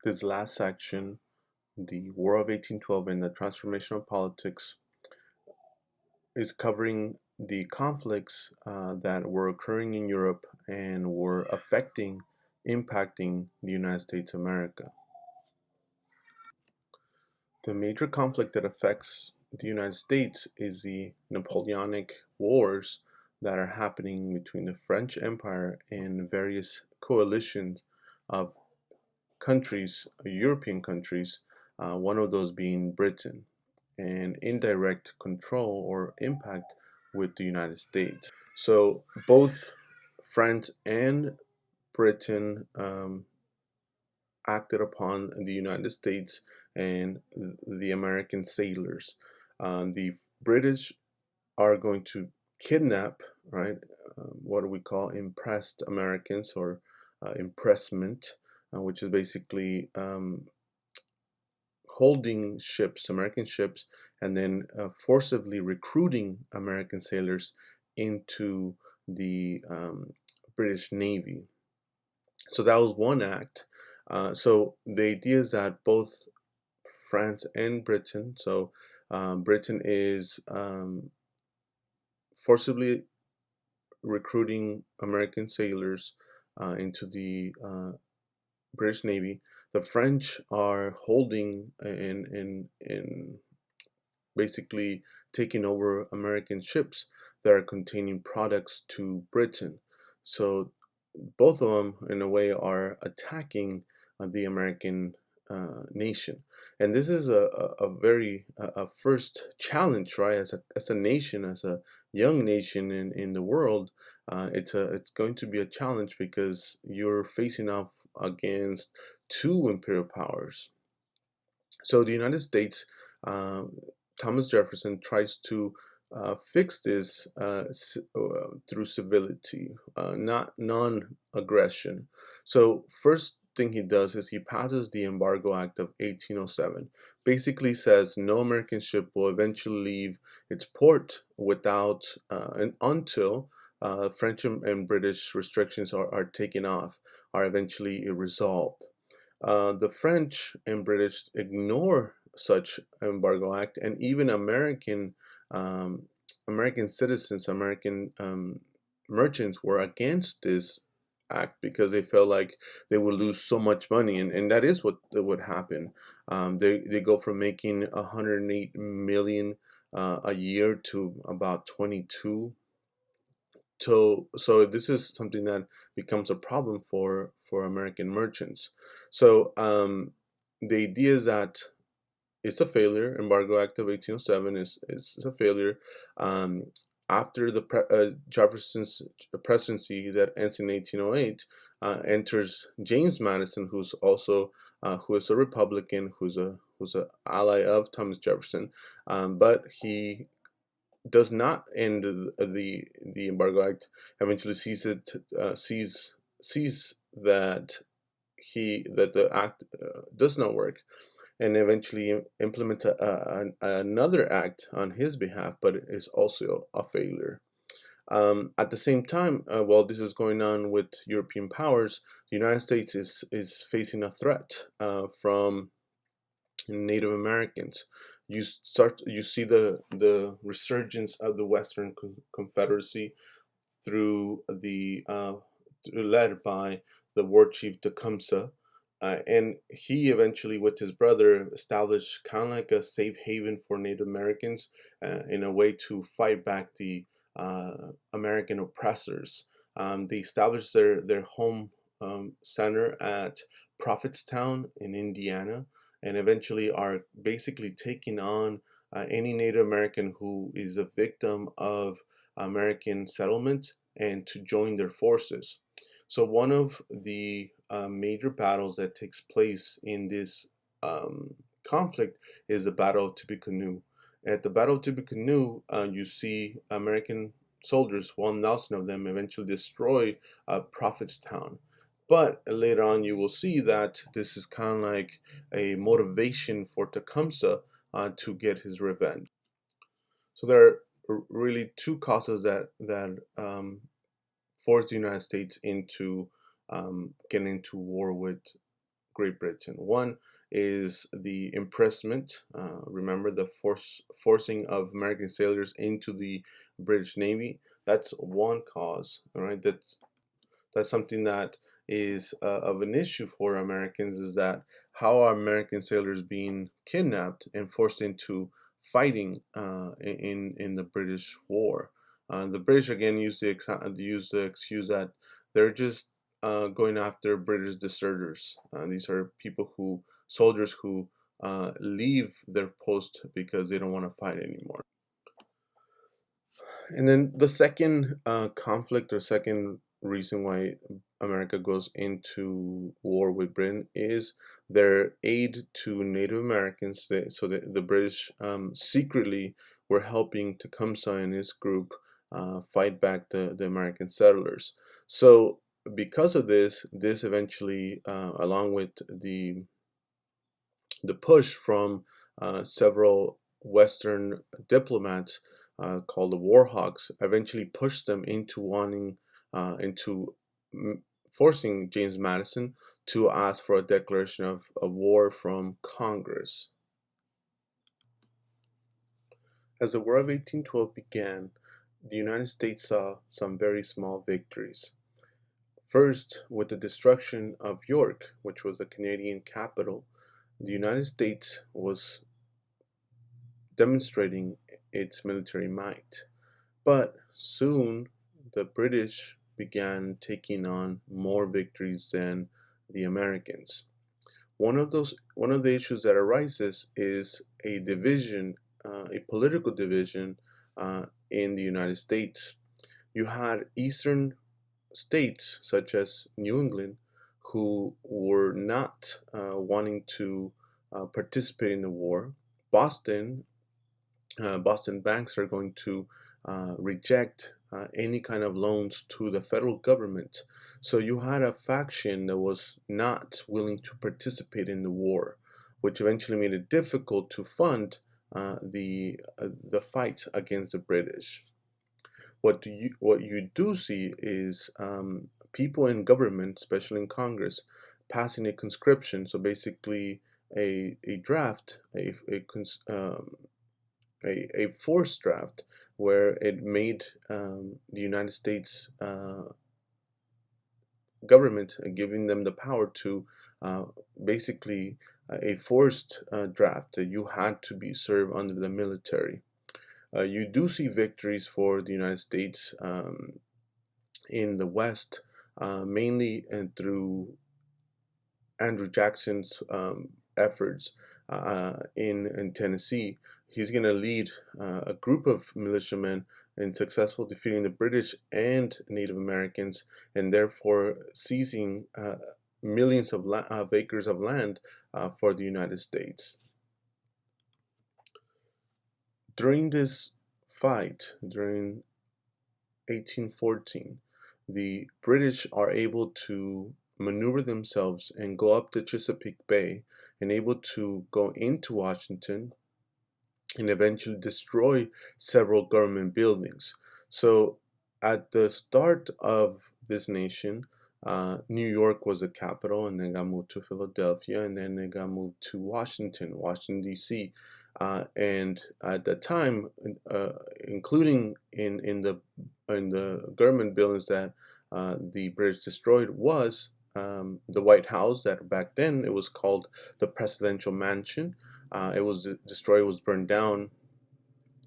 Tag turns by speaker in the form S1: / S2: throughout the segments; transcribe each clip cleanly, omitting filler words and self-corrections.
S1: This last section, the War of 1812 and the Transformation of Politics, is covering the conflicts that were occurring in Europe and were impacting the United States of America. The major conflict that affects the United States is the Napoleonic Wars that are happening between the French Empire and various coalitions of countries, European countries, one of those being Britain, and indirect control or impact with the United States. So both France and Britain acted upon the United States and the American sailors. The British are going to kidnap, right? What do we call impressed Americans or impressment, which is basically holding ships, American ships, and then forcibly recruiting American sailors into the British Navy. So that was one act. So the idea is that both France and Britain, so Britain is forcibly recruiting American sailors into the British Navy. The French are holding and basically taking over American ships that are containing products to Britain. So both of them, in a way, are attacking the American nation, and this is a very a first challenge, right? As a nation, as a young nation in the world, it's going to be a challenge because you're facing off against two imperial powers. So the United States, Thomas Jefferson tries to fix this through civility, not non-aggression. So first thing he does is he passes the Embargo Act of 1807. Basically says no American ship will eventually leave its port without and until French and British restrictions are taken off, are eventually resolved. The French and British ignore such embargo act, and even um, American citizens, American merchants were against this act because they felt like they would lose so much money, and that is what would happen. They go from making 108 million a year to about 22. So this is something that becomes a problem for American merchants. So the idea is that it's a failure. Embargo Act of 1807 is a failure. Um, After Jefferson's presidency that ends in 1808, enters James Madison, who is a Republican, who's a ally of Thomas Jefferson, but he does not end the embargo act. Eventually sees that the act does not work, and eventually implements another act on his behalf, but it is also a failure. At the same time, while this is going on with European powers, the United States is facing a threat from Native Americans. You see the resurgence of the Western Confederacy through the led by the war chief Tecumseh, and he eventually, with his brother, established kind of like a safe haven for Native Americans in a way to fight back the American oppressors. They established their home center at Prophetstown in Indiana, and eventually are basically taking on any Native American who is a victim of American settlement and to join their forces. So one of the major battles that takes place in this conflict is the Battle of Tippecanoe. At the Battle of Tippecanoe, you see American soldiers, 1,000 of them, eventually destroy Prophetstown. But later on, you will see that this is kind of like a motivation for Tecumseh to get his revenge. So there are really two causes that forced the United States into getting into war with Great Britain. One is the impressment. Remember the forcing of American sailors into the British Navy. That's one cause. All right, that's something that is of an issue for Americans, is that how are American sailors being kidnapped and forced into fighting in the British War? The British again use the excuse that they're just going after British deserters. These are people who soldiers who leave their post because they don't want to fight anymore. And then the second conflict or second reason why America goes into war with Britain is their aid to Native Americans. So the British secretly were helping Tecumseh and his group fight back the American settlers. So because of this, this eventually, along with the push from several Western diplomats called the War Hawks, eventually pushed them into into forcing James Madison to ask for a declaration of war from Congress. As the War of 1812 began, the United States saw some very small victories. First, with the destruction of York, which was the Canadian capital, the United States was demonstrating its military might. But soon the British began taking on more victories than the Americans. One of the issues that arises is a division, a political division in the United States. You had eastern states such as New England who were not wanting to participate in the war. Boston Boston banks are going to reject any kind of loans to the federal government. So you had a faction that was not willing to participate in the war, which eventually made it difficult to fund the fight against the British. What you do see is people in government, especially in Congress, passing a conscription. So basically, a draft, a forced draft where it made the United States government giving them the power to uh, basically a forced draft that you had to be served under the military. You do see victories for the United States in the West, mainly and through Andrew Jackson's efforts in Tennessee. He's going to lead a group of militiamen in successful defeating the British and Native Americans, and therefore seizing millions of acres of land for the United States. During this fight, during 1814, the British are able to maneuver themselves and go up the Chesapeake Bay and able to go into Washington and eventually destroy several government buildings. So, at the start of this nation, New York was the capital, and then got moved to Philadelphia, and then it got moved to Washington D.C. And at that time, including in the government buildings that the British destroyed, was the White House. That back then it was called the Presidential Mansion. It was destroyed, was burned down,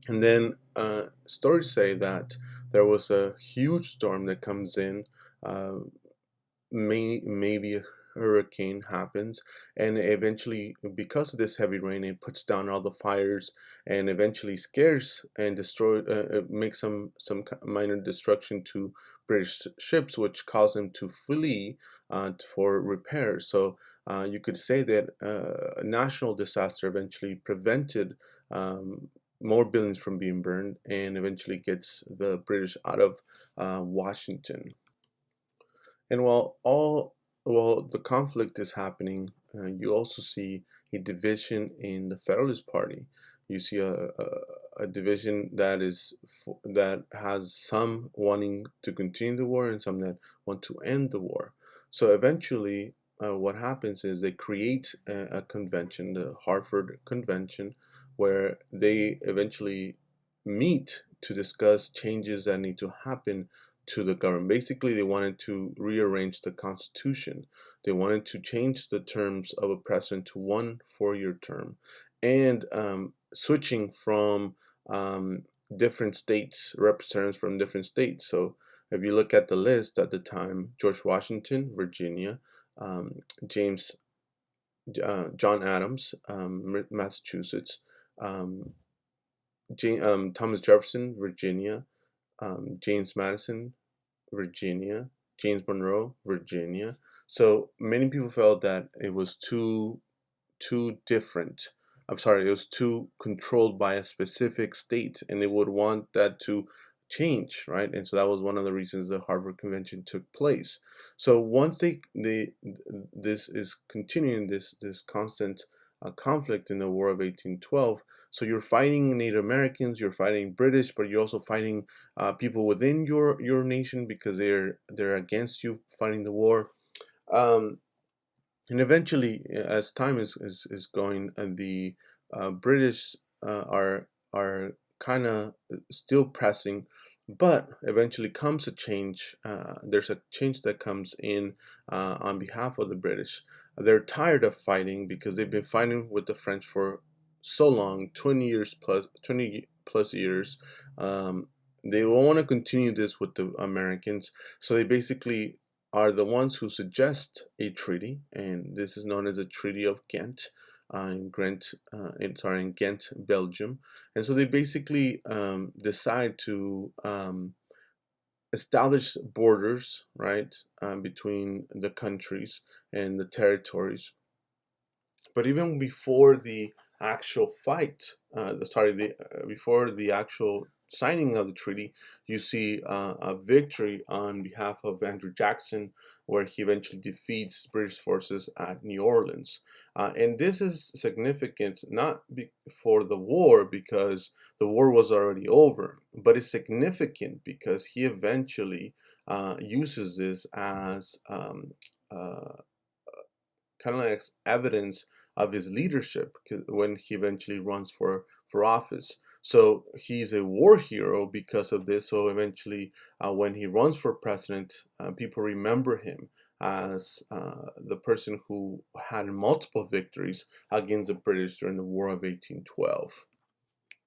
S1: and then stories say that there was a huge storm that comes in. Uh, maybe a hurricane happens, and eventually, because of this heavy rain, it puts down all the fires and eventually scares and makes minor destruction to British ships, which caused them to flee for repairs. So you could say that a national disaster eventually prevented more buildings from being burned and eventually gets the British out of Washington. And while the conflict is happening, you also see a division in the Federalist Party. You see a division that has some wanting to continue the war and some that want to end the war. So eventually, what happens is they create a convention, the Hartford Convention, where they eventually meet to discuss changes that need to happen to the government. Basically, they wanted to rearrange the Constitution. They wanted to change the terms of a president to 1 4-year term, and switching from different states, representatives from different states. So if you look at the list at the time, George Washington, Virginia, um, James, John Adams, Massachusetts, um, Thomas Jefferson, Virginia, James Madison, Virginia, James Monroe, Virginia. So many people felt that it was too different. I'm sorry, it was too controlled by a specific state, and they would want that to change, right? And so that was one of the reasons the Harvard Convention took place. So once they this is continuing this constant conflict in the War of 1812. So you're fighting Native Americans, you're fighting British, but you're also fighting people within your nation because they're against you fighting the war. Um, and eventually, as time is going, and the British are kind of still pressing, but eventually comes a change. There's a change that comes in on behalf of the British. They're tired of fighting because they've been fighting with the French for so long, 20 years plus, 20 plus years. They don't want to continue this with the Americans, so they basically are the ones who suggest a treaty, and this is known as the Treaty of Ghent, in Ghent, Belgium. And so they basically decide to establish borders, right, between the countries and the territories. But even before the actual fight, before the actual signing of the treaty, you see a victory on behalf of Andrew Jackson, where he eventually defeats British forces at New Orleans. And this is significant not for the war because the war was already over, but it's significant because he eventually uses this as kind of like evidence of his leadership when he eventually runs for office. So he's a war hero because of this. So eventually, when he runs for president, people remember him as the person who had multiple victories against the British during the War of 1812.